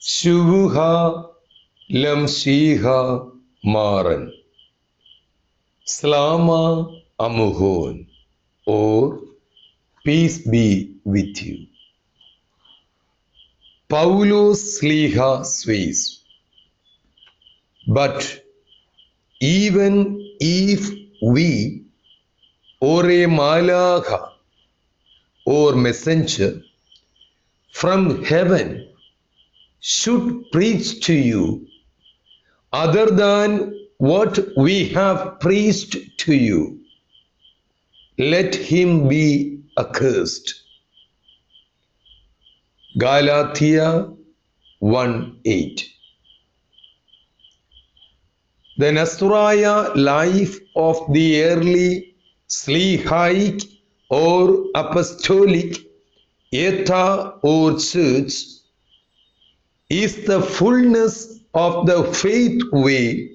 Shuvuha Lamshiha Maran Slama Amuhon, or peace be with you. Paulos Sliha Swiss. But even if we or a Malacha or messenger from heaven should preach to you other than what we have preached to you, let him be accursed. Galatia 1:8. The Nasraya life of the early Slihite or Apostolic Eta or Church is the fullness of the faith way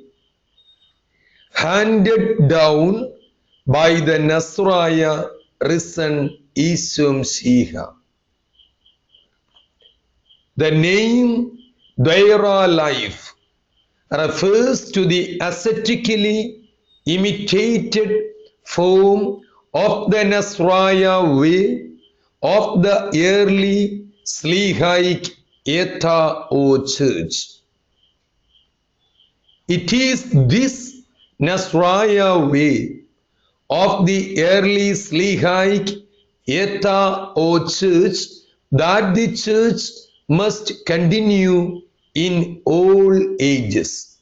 handed down by the Nasraya risen Isum Siha. The name Daira life refers to the ascetically imitated form of the Nasraya way of the early Slihite Eta or Church. It is this Nasraya way of the early Slihite Eta or Church that the Church must continue in all ages.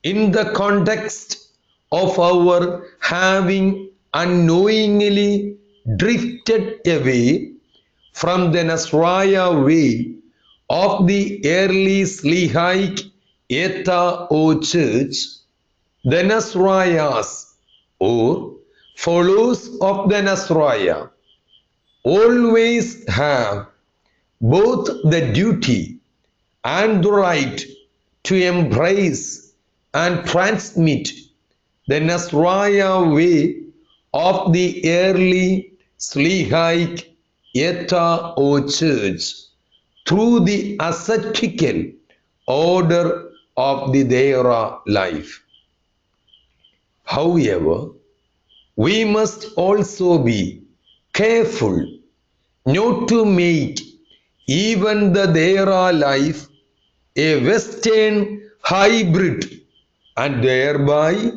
In the context of our having unknowingly drifted away from the Nasraya way of the early Slihite Eta or Church, the Nasrayas or followers of the Nasraya always have both the duty and the right to embrace and transmit the Nasraya way of the early Slihite Eta or Church through the ascetical order of the Daira life. However, we must also be careful not to make even the Daira life a Western hybrid and thereby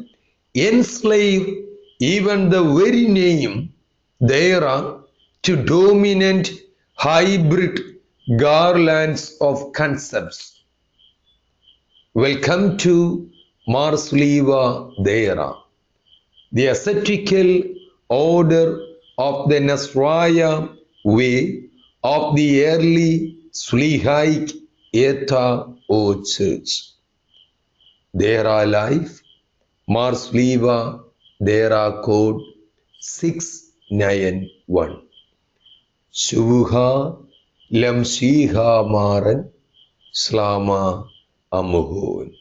enslave even the very name Daira to dominant hybrid garlands of concepts. Welcome to Marsliva Daira, the ascetical order of the Nasraya way of the early Slihite Eta or Church. Daira life, Marsliva Daira code 691. Shuvuha Lamshiha Maran Slama Amuhun.